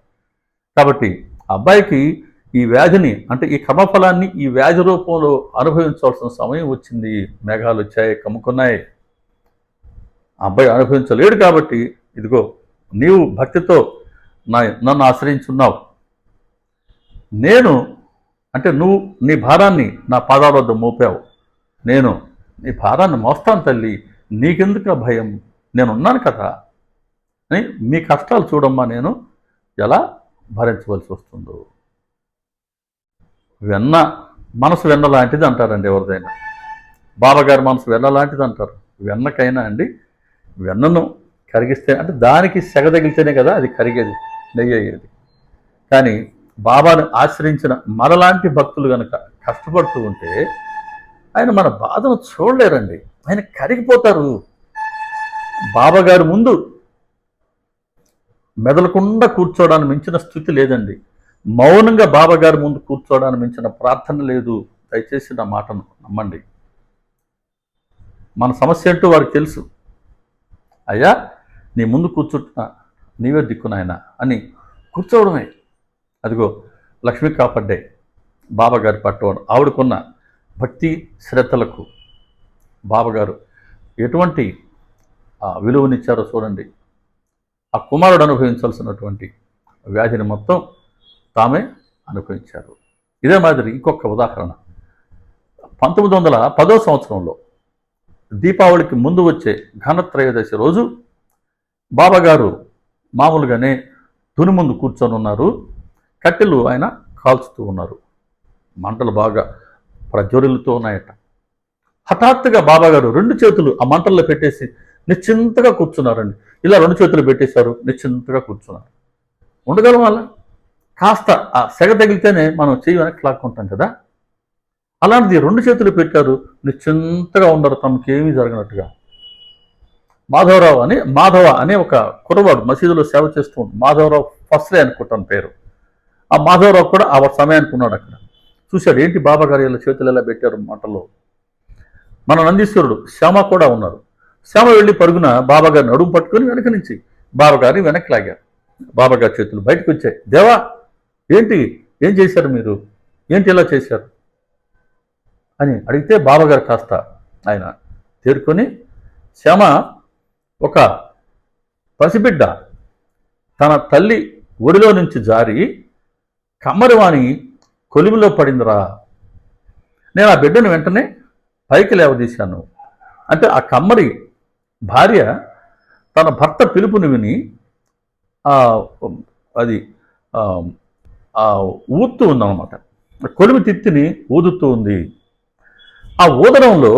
కాబట్టి అబ్బాయికి ఈ వ్యాధిని, అంటే ఈ కర్మఫలాన్ని ఈ వ్యాధి రూపంలో అనుభవించవలసిన సమయం వచ్చింది. మేఘాలు వచ్చాయి, కమ్ముకున్నాయి. అబ్బాయి అనుభవించలేడు కాబట్టి ఇదిగో నీవు భక్తితో నన్ను ఆశ్రయించున్నావు. నేను అంటే నువ్వు నీ భారాన్ని నా పాదాల వద్ద మోపావు. నేను నీ భారాన్ని మోస్తాను తల్లి, నీకెందుకు భయం? నేనున్నాను కదా అని మీ కష్టాలు చూడమ్మా, నేను ఎలా భరించవలసి వస్తుందో. వెన్న మనసు వెన్న లాంటిది అంటారండి ఎవరిదైనా. బాబాగారి మనసు వెన్న లాంటిది అంటారు. వెన్నకైనా అండి, వెన్నను కరిగిస్తే అంటే దానికి సెగ తగిలితేనే కదా అది కరిగేది, నెయ్యి అయ్యేది. కానీ బాబాను ఆశ్రయించిన మనలాంటి భక్తులు కనుక కష్టపడుతూ ఉంటే ఆయన మన బాధను చూడలేరండి, ఆయన కరిగిపోతారు. బాబాగారి ముందు మెదలకుండా కూర్చోవడానికి మించిన స్థితి లేదండి. మౌనంగా బాబాగారి ముందు కూర్చోవడానికి మించిన ప్రార్థన లేదు. దయచేసి నా మాటను నమ్మండి. మన సమస్య ఏంటో వారికి తెలుసు. అయ్యా నీ ముందు కూర్చుంటున్నా, నీవే దిక్కునాయన అని కూర్చోవడమే. అదిగో లక్ష్మీ కాపాడ్డే బాబాగారి పట్టువాడు. ఆవిడకున్న భక్తి శ్రద్ధలకు బాబాగారు ఎటువంటి విలువనిచ్చారో చూడండి. ఆ కుమారుడు అనుభవించాల్సినటువంటి వ్యాధిని మొత్తం తామే అనుభవించారు. ఇదే మాదిరి ఇంకొక ఉదాహరణ. 1910వ సంవత్సరంలో దీపావళికి ముందు వచ్చే ఘనత్రయోదశి రోజు బాబాగారు మామూలుగానే తుని ముందు కూర్చొని ఉన్నారు. కట్టెలు ఆయన కాల్చుతూ ఉన్నారు. మంటలు బాగా ప్రజ్వరిల్లుతూ ఉన్నాయట. హఠాత్తుగా బాబాగారు 2 చేతులు ఆ మంటల్లో పెట్టేసి నిశ్చింతగా కూర్చున్నారండి. ఇలా 2 చేతులు పెట్టేశారు, నిశ్చింతగా కూర్చున్నారు. ఉండగలం అలా? కాస్త ఆ సెగ తగిలితేనే మనం చెయ్యి వెనక్కి లాక్కుంటాం కదా. అలాంటిది 2 చేతులు పెట్టారు, నిశ్చింతగా ఉండరు, తమకేమీ జరగనట్టుగా. మాధవ అనే ఒక కుర్రవాడు మసీదులో సేవ చేస్తూ ఉంది. మాధవరావు ఫస్ట్లే అనుకుంటాను పేరు. ఆ మాధవరావు కూడా ఆ సమయానికి ఉన్నాడు అక్కడ. చూశాడు, ఏంటి బాబాగారు ఇలా చేతులు ఎలా పెట్టారు మంటల్లో. మన నందీశ్వరుడు శ్యామ కూడా ఉన్నారు. శ్యామ వెళ్ళి పరుగున బాబాగారి నడుము పట్టుకొని వెనక నుంచి బాబాగారిని వెనక్కి లాగారు. బాబాగారి చేతులు బయటకు వచ్చాయి. దేవా ఏంటి, ఏం చేశారు మీరు, ఏంటి ఇలా చేశారు అని అడిగితే బాబాగారు కాస్త ఆయన తేరుకొని, శ్యామ ఒక పసిబిడ్డ తన తల్లి ఒడిలో నుంచి జారి కమ్మరివాణి కొలిమిలో పడిందిరా. నేను ఆ బిడ్డను వెంటనే పైకి లేవదీశాను. అంటే ఆ కమ్మరి భార్య తన భర్త పిలుపుని విని అది ఊదుతూ ఉందన్నమాట. కొలిమి తిత్తిని ఊదుతూ ఉంది. ఆ ఊదడంలో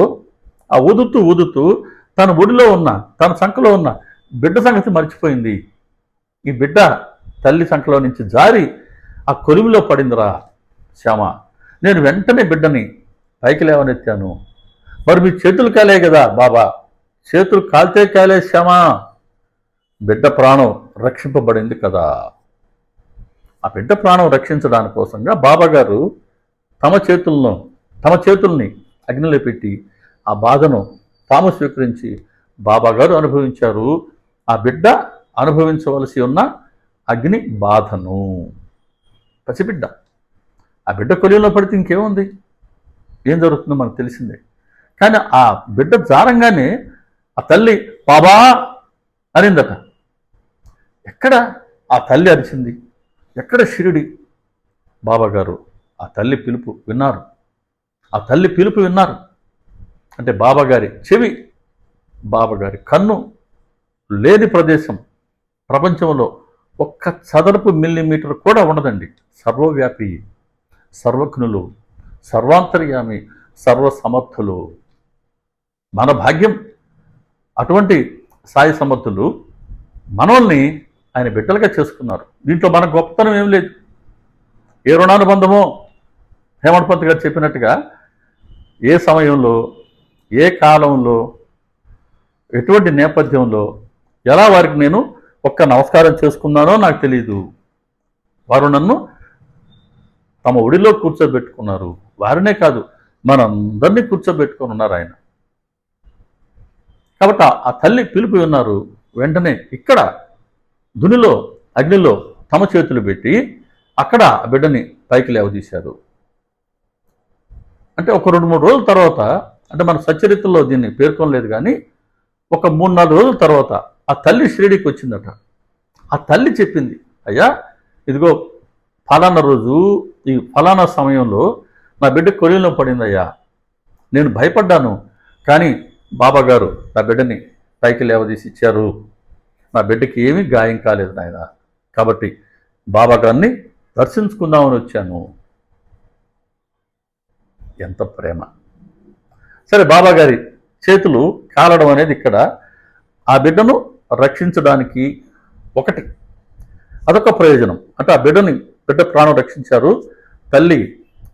ఊదుతూ తన ఒడిలో ఉన్న, తన సంఖలో ఉన్న బిడ్డ సంగతి మర్చిపోయింది. ఈ బిడ్డ తల్లి సంఖలో నుంచి జారి ఆ కొలిమిలో పడిందిరా శ్యామ. నేను వెంటనే బిడ్డని పైకి లేవనెత్తాను. మరి మీ చేతులు కాలే కదా బాబా, చేతులు కాల్తే కాలే శ్యామ, బిడ్డ ప్రాణం రక్షింపబడింది కదా. ఆ బిడ్డ ప్రాణం రక్షించడానికి కోసంగా బాబాగారు తమ చేతుల్ని అగ్నిలో పెట్టి ఆ బాధను తాము స్వీకరించి బాబాగారు అనుభవించారు. ఆ బిడ్డ అనుభవించవలసి ఉన్న అగ్ని బాధను. పసిబిడ్డ ఆ బిడ్డ కొలిలో పడితే ఇంకేముంది, ఏం జరుగుతుందో మనకు తెలిసిందే. కానీ ఆ బిడ్డ జారంగానే ఆ తల్లి బాబా అనిందట. ఎక్కడ ఆ తల్లి అరిచింది, ఎక్కడ షిరిడి? బాబాగారు ఆ తల్లి పిలుపు విన్నారు. ఆ తల్లి పిలుపు విన్నారు. అంటే బాబాగారి చెవి, బాబాగారి కన్ను లేని ప్రదేశం ప్రపంచంలో ఒక్క చదరపు మిల్లీమీటర్ కూడా ఉండదండి. సర్వవ్యాపి, సర్వజ్ఞులు, సర్వాంతర్యామి, సర్వసమర్థులు. మన భాగ్యం అటువంటి సాయి సమర్థులు మనల్ని ఆయన బిడ్డలుగా చేసుకున్నారు. దీంట్లో మన గొప్పతనం ఏం లేదు. ఏ రుణానుబంధమో హేమంత్ పంత్ గారు చెప్పినట్టుగా ఏ సమయంలో, ఏ కాలంలో, ఎటువంటి నేపథ్యంలో, ఎలా వారికి నేను ఒక్క నమస్కారం చేసుకున్నానో నాకు తెలియదు. వారు నన్ను తమ ఒడిలో కూర్చోబెట్టుకున్నారు. వారినే కాదు, మనందరినీ కూర్చోబెట్టుకొని ఉన్నారు ఆయన. కాబట్టి ఆ తల్లి పిలుపు విన్నారు. వెంటనే ఇక్కడ దునిలో, అగ్నిలో తమ చేతులు పెట్టి అక్కడ ఆ బిడ్డని పైకి లేవదీశారు. అంటే ఒక 2-3 రోజుల తర్వాత, అంటే మన సచ్చరిత్రలో దీన్ని పేర్కొనలేదు కానీ ఒక 3-4 రోజుల తర్వాత ఆ తల్లి షిరిడీకి వచ్చిందట. ఆ తల్లి చెప్పింది, అయ్యా ఇదిగో ఫలానా రోజు ఈ ఫలానా సమయంలో నా బిడ్డ కొలిలో పడిందయ్యా, నేను భయపడ్డాను, కానీ బాబాగారు నా బిడ్డని పైకి లేవదీసి ఇచ్చారు. నా బిడ్డకి ఏమీ గాయం కాలేదు నాయన, కాబట్టి బాబాగారిని దర్శించుకుందామని వచ్చాను. ఎంత ప్రేమ. సరే, బాబా గారి చేతులు కాలడం అనేది ఇక్కడ ఆ బిడ్డను రక్షించడానికి ఒకటి, అదొక ప్రయోజనం. అంటే ఆ బిడ్డ ప్రాణం రక్షించారు, తల్లి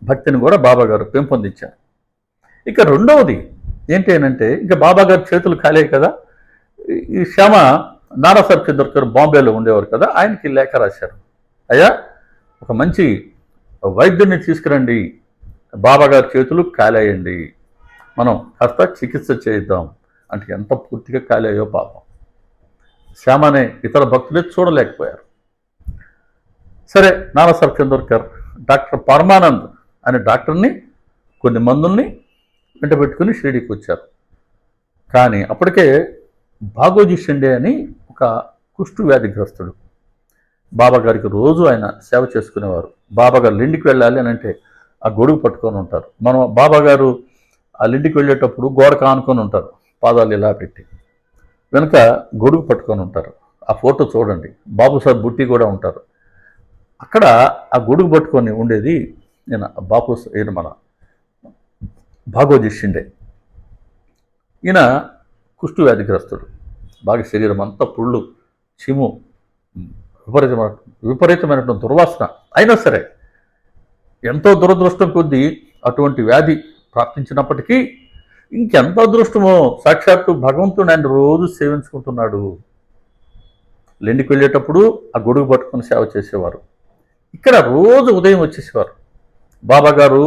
భక్తిని కూడా బాబా గారు పెంపొందించారు. ఇక రెండవది ఏంటి అంటే, ఇంకా బాబా గారి చేతులు కాలేవు కదా, ఈ శ్యామ నానాసాహెబ్ చంద్రకర్ బాంబేలో ఉండేవారు కదా, ఆయనకి లేఖ రాశారు. అయ్యా, ఒక మంచి వైద్యుడిని తీసుకురండి, బాబా గారి చేతులు కాలేయండి, మనం కాస్త చికిత్స చేద్దాం అంటే ఎంత పూర్తిగా కాలేయో పాపం. శ్యామ అనే ఇతర భక్తులే చూడలేకపోయారు. సరే, నానాసాహెబ్ చంద్రకర్ డాక్టర్ పరమానంద్ అనే డాక్టర్ని, కొన్ని మందుల్ని వెంట పెట్టుకుని షిరిడీకి వచ్చారు. కానీ అప్పటికే భాగోజీ షిండే అని ఒక కుష్టు వ్యాధిగ్రస్తుడు, బాబా గారికి రోజు ఆయన సేవ చేసుకునేవారు. బాబా గారు లిండికి వెళ్ళాలి అని అంటే ఆ గొడుగు పట్టుకొని ఉంటారు. మనం బాబా గారు ఆ లిండికి వెళ్ళేటప్పుడు గోడ కానుకొని ఉంటారు, పాదాలు ఇలా పెట్టి, వెనుక గొడుగు పట్టుకొని ఉంటారు. ఆ ఫోటో చూడండి, బాబు సార్ బుట్టి కూడా ఉంటారు. అక్కడ ఆ గొడుగు పట్టుకొని ఉండేది ఈయన మన భాగోజీ షిండే. ఈయన కుష్టు వ్యాధిగ్రస్తుడు, బాగా శరీరం అంతా పుళ్ళు, చిము, విపరీతమైనటువంటి దుర్వాసన. అయినా సరే ఎంతో దురదృష్టం కొద్దీ అటువంటి వ్యాధి ప్రాప్తించినప్పటికీ ఇంకెంత అదృష్టమో, సాక్షాత్తు భగవంతుడు ఆయన రోజు సేవించుకుంటున్నాడు. లెండికి వెళ్ళేటప్పుడు ఆ గొడుగు పట్టుకుని సేవ చేసేవారు. ఇక్కడ రోజు ఉదయం వచ్చేసేవారు. బాబా గారు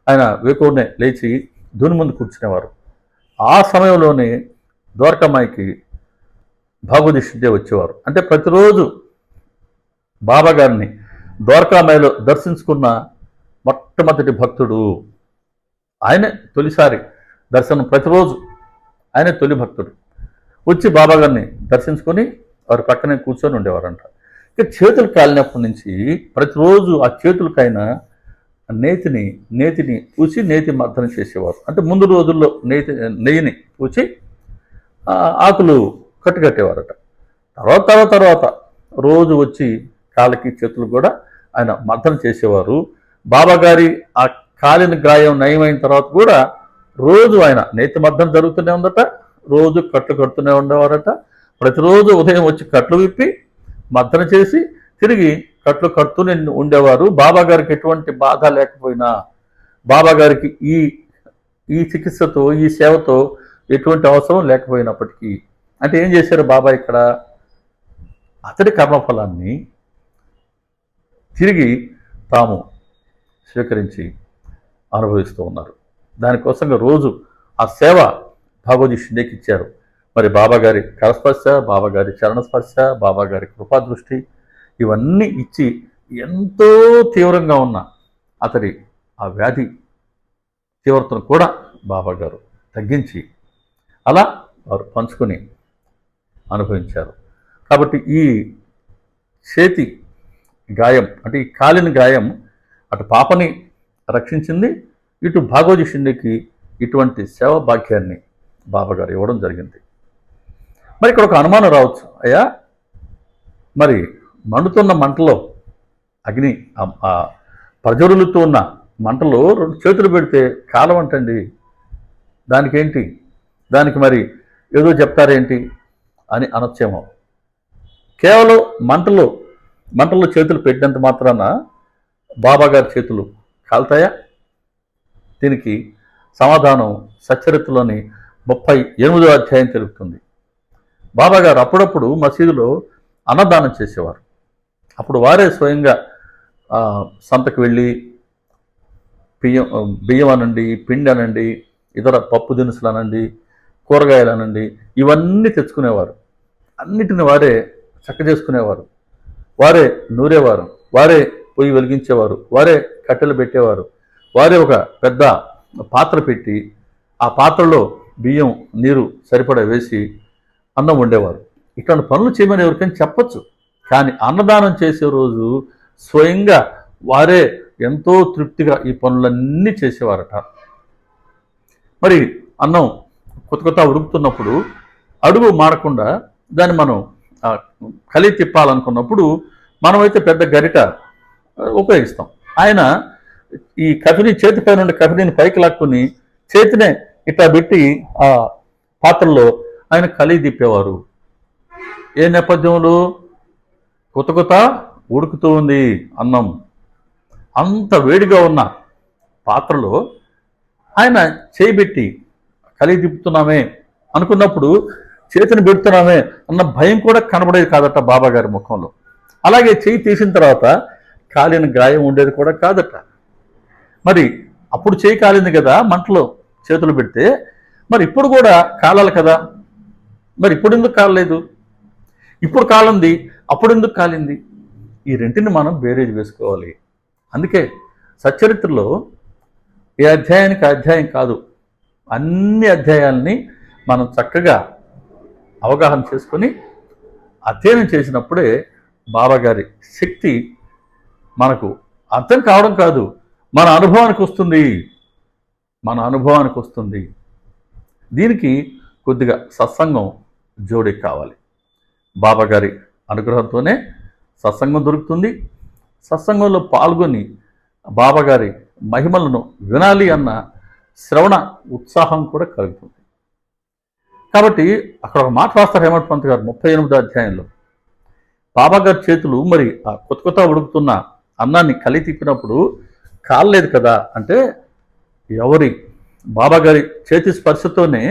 ఆయన వేకువనే లేచి ధూని ముందు కూర్చునేవారు. ఆ సమయంలోనే ద్వారకామాయికి భాగోజీ షిండే వచ్చేవారు. అంటే ప్రతిరోజు బాబా గారిని ద్వారకామాయిలో దర్శించుకున్న మొట్టమొదటి భక్తుడు ఆయనే. తొలిసారి దర్శనం, ప్రతిరోజు ఆయనే తొలి భక్తుడు. వచ్చి బాబా గారిని దర్శించుకొని వారి పక్కనే కూర్చొని ఉండేవారంట. ఇక చేతులు కాలినప్పటి నుంచి ప్రతిరోజు ఆ చేతులకైనా నేతిని పూసి నేతి మర్దన చేసేవారు. అంటే ముందు రోజుల్లో నెయ్యిని పూసి ఆకులు కట్టుకట్టేవారట. తర్వాత రోజు వచ్చి కాళ్ళకి చేతులు కూడా ఆయన మర్దన చేసేవారు. బాబా గారి ఆ కాలిన గాయం నయమైన తర్వాత కూడా రోజు ఆయన నేతి మర్దన జరుగుతూనే ఉందట, రోజు కట్లు కడుతూనే ఉండేవారట. ప్రతిరోజు ఉదయం వచ్చి కట్లు విప్పి మర్దన చేసి తిరిగి కట్లు కడుతూనే ఉండేవారు. బాబా గారికి ఎటువంటి బాధ లేకపోయినా, బాబా గారికి ఈ చికిత్సతో, ఈ సేవతో ఎటువంటి అవసరం లేకపోయినప్పటికీ, అంటే ఏం చేశారు బాబా ఇక్కడ, అతడి కర్మఫలాన్ని తిరిగి తాము స్వీకరించి అనుభవిస్తూ ఉన్నారు. దానికోసంగా రోజు ఆ సేవ భాగోజీ షిండేకి ఇచ్చారు. మరి బాబా గారి కరస్పర్శ, బాబా గారి చరణస్పర్శ, బాబా గారి కృపాదృష్టి ఇవన్నీ ఇచ్చి ఎంతో తీవ్రంగా ఉన్న అతడి ఆ వ్యాధి తీవ్రతను కూడా బాబా గారు తగ్గించి అలా వారు పంచుకొని అనుభవించారు. కాబట్టి ఈ చేతి గాయం, అంటే ఈ కాలిన గాయం అటు పాపని రక్షించింది, ఇటు భాగోజీ షిండేకి ఇటువంటి సేవా భాగ్యాన్ని బాబాగారు ఇవ్వడం జరిగింది. మరి ఇక్కడ ఒక అనుమానం రావచ్చు, అయ్యా మరి మండుతున్న మంటలో అగ్ని ప్రజ్వరులుతూ ఉన్న మంటలో 2 చేతులు పెడితే కాలం అంటండి, దానికేంటి, దానికి మరి ఏదో చెప్తారేంటి అని అనొచ్చేమో. కేవలం మంటల్లో చేతులు పెట్టినంత మాత్రాన బాబా గారి చేతులు కాలుతాయా? దీనికి సమాధానం సచ్చరిత్రలోని 38వ అధ్యాయం తెలుపుతుంది. బాబా గారు అప్పుడప్పుడు మసీదులో అన్నదానం చేసేవారు. అప్పుడు వారే స్వయంగా సంతకు వెళ్ళి బియ్యం అనండి, పిండి అనండి, ఇతర పప్పు దినుసులు అనండి, కూరగాయలు అనండి, ఇవన్నీ తెచ్చుకునేవారు. అన్నిటిని వారే చక్క చేసుకునేవారు, వారే నూరేవారు, వారే పొయ్యి వెలిగించేవారు, వారే కట్టెలు పెట్టేవారు, వారే ఒక పెద్ద పాత్ర పెట్టి ఆ పాత్రలో బియ్యం నీరు సరిపడా వేసి అన్నం వండేవారు. ఇట్లాంటి పనులు చేయమని ఎవరికైనా చెప్పచ్చు, కానీ అన్నదానం చేసే రోజు స్వయంగా వారే ఎంతో తృప్తిగా ఈ పనులన్నీ చేసేవారట. మరి అన్నం కొత్త ఉడుకుతున్నప్పుడు అడుగు మాడకుండా దాన్ని మనం తిప్పాలనుకున్నప్పుడు మనమైతే పెద్ద గరిట ఉపయోగిస్తాం. ఆయన ఈ కఫిని చేతిపై నుండి కఫిని పైకి లాక్కుని చేతినే ఇట్లా పెట్టి ఆ పాత్రలో ఆయన కలి తిప్పేవారు. ఏ నేపథ్యంలో? కొత్త ఉడుకుతూ ఉంది అన్నం, అంత వేడిగా ఉన్న పాత్రలో ఆయన చేయబెట్టి కలి తిప్పుతున్నామే అనుకున్నప్పుడు చేతిని పెడుతున్నామే అన్న భయం కూడా కనబడేది కాదట బాబాగారి ముఖంలో. అలాగే చేయి తీసిన తర్వాత కాలిన గాయం ఉండేది కూడా కాదట. మరి అప్పుడు చేయి కాలింది కదా మంటలో చేతులు పెడితే, మరి ఇప్పుడు కూడా కాలాలి కదా, మరి ఇప్పుడు ఎందుకు కాలలేదు? ఇప్పుడు కాలింది, అప్పుడు ఎందుకు కాలింది? ఈ రెంటిని మనం బేరేజ్ వేసుకోవాలి. అందుకే సచ్చరిత్రలో ఏ అధ్యాయానికి అధ్యాయం కాదు, అన్ని అధ్యాయాల్ని మనం చక్కగా అవగాహన చేసుకొని అధ్యయనం చేసినప్పుడే బాబాగారి శక్తి మనకు అర్థం కావడం కాదు, మన అనుభవానికి వస్తుంది. దీనికి కొద్దిగా సత్సంగం జోడికి కావాలి. బాబాగారి అనుగ్రహంతోనే సత్సంగం దొరుకుతుంది. సత్సంగంలో పాల్గొని బాబాగారి మహిమలను వినాలి అన్న శ్రవణ ఉత్సాహం కూడా కలుగుతుంది. కాబట్టి అక్కడ ఒక మాట రాస్తారు హేమంత్ పంత్ గారు 38వ అధ్యాయంలో. బాబాగారి చేతులు మరి ఆ కొత్త ఉడుకుతున్న అన్నాన్ని కలి తిప్పినప్పుడు కాలలేదు కదా అంటే, ఎవరి బాబాగారి చేతి స్పర్శతోనే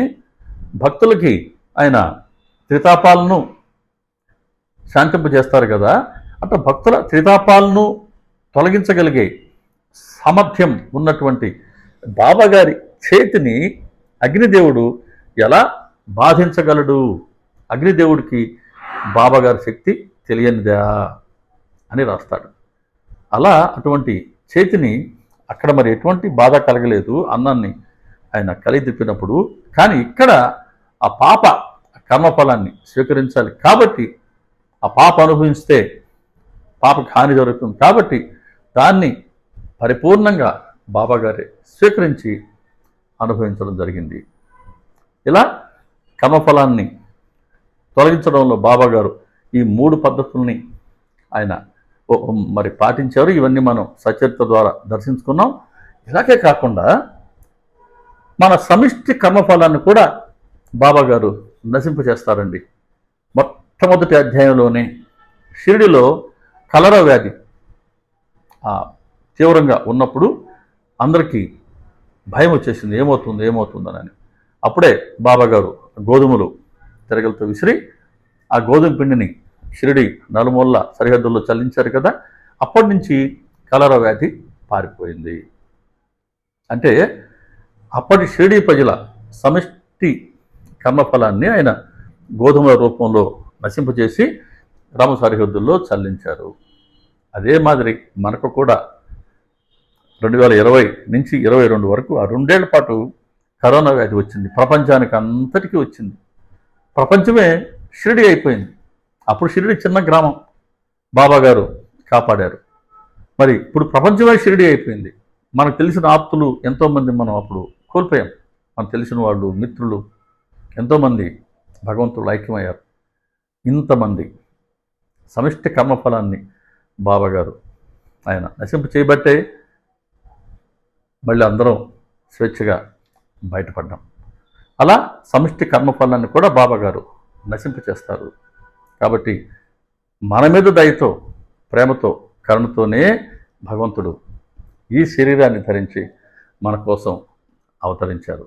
భక్తులకి ఆయన త్రితాపాలను శాంతింపజేస్తారు కదా, అట్లా భక్తుల త్రితాపాలను తొలగించగలిగే సామర్థ్యం ఉన్నటువంటి బాబాగారి చేతిని అగ్నిదేవుడు ఎలా బాధించగలడు? అగ్నిదేవుడికి బాబాగారి శక్తి తెలియనిదా అని రాస్తాడు. అలా అటువంటి చేతిని అక్కడ మరి ఎటువంటి బాధ కలగలేదు అన్నాన్ని ఆయన కలి తిప్పినప్పుడు. కానీ ఇక్కడ ఆ పాప కర్మఫలాన్ని స్వీకరించాలి కాబట్టి, ఆ పాప అనుభవిస్తే పాపకి హాని జరుగుతుంది కాబట్టి దాన్ని పరిపూర్ణంగా బాబాగారే స్వీకరించి అనుభవించడం జరిగింది. ఇలా కర్మఫలాన్ని తొలగించడంలో బాబాగారు ఈ 3 పద్ధతుల్ని ఆయన మరి పాటించారు. ఇవన్నీ మనం సచరిత్ర ద్వారా దర్శించుకున్నాం. ఇలాగే కాకుండా మన సమిష్టి కర్మఫలాన్ని కూడా బాబాగారు నశింపజేస్తారండి. మొట్టమొదటి అధ్యాయంలోనే షిరిడిలో కలరా వ్యాధి తీవ్రంగా ఉన్నప్పుడు అందరికీ భయం వచ్చేసింది, ఏమవుతుందని. అప్పుడే బాబాగారు గోధుమలు తిరగలతో విసిరి ఆ గోధుమ పిండిని షిరిడి నలుమూలల సరిహద్దుల్లో చల్లించారు కదా, అప్పటి నుంచి కలరా వ్యాధి పారిపోయింది. అంటే అప్పటి షిరిడి ప్రజల సమిష్టి కర్మఫలాన్ని ఆయన గోధుమల రూపంలో నశింపజేసి రామ సరిహద్దుల్లో చల్లించారు. అదే మాదిరి మనకు కూడా 2020 నుంచి 2022 వరకు ఆ 2 ఏళ్ల పాటు కరోనా వ్యాధి వచ్చింది. ప్రపంచానికి అంతటికీ వచ్చింది. ప్రపంచమే షిరిడి అయిపోయింది. అప్పుడు షిరిడి చిన్న గ్రామం, బాబాగారు కాపాడారు. మరి ఇప్పుడు ప్రపంచమే షిరిడి అయిపోయింది. మనకు తెలిసిన ఆప్తులు ఎంతోమంది మనం అప్పుడు కోల్పోయాం. మనకు తెలిసిన వాళ్ళు, మిత్రులు ఎంతోమంది భగవంతుడు ఐక్యమయ్యారు. ఇంతమంది సమిష్టి కర్మఫలాన్ని బాబాగారు ఆయన నశింపు చేయబట్టే మళ్ళీ అందరం స్వేచ్ఛగా బయటపడ్డాం. అలా సమిష్టి కర్మఫలాన్ని కూడా బాబాగారు నశింపు చేస్తారు. కాబట్టి మన మీద దయతో, ప్రేమతో, కరుణతోనే భగవంతుడు ఈ శరీరాన్ని ధరించి మన కోసం అవతరించారు.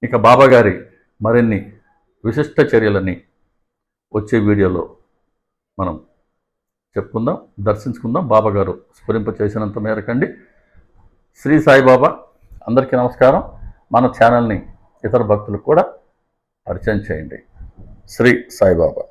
ఇక బాబాగారి మరిన్ని విశిష్ట చర్యలని వచ్చే వీడియోలో మనం చెప్పుకుందాం, దర్శించుకుందాం. బాబాగారు స్ఫురింప చేసినంత మేరకండి. శ్రీ సాయిబాబా. అందరికీ నమస్కారం. మన ఛానల్ని ఇతర భక్తులకు కూడా పరిచయం చేయండి. శ్రీ సాయిబాబా.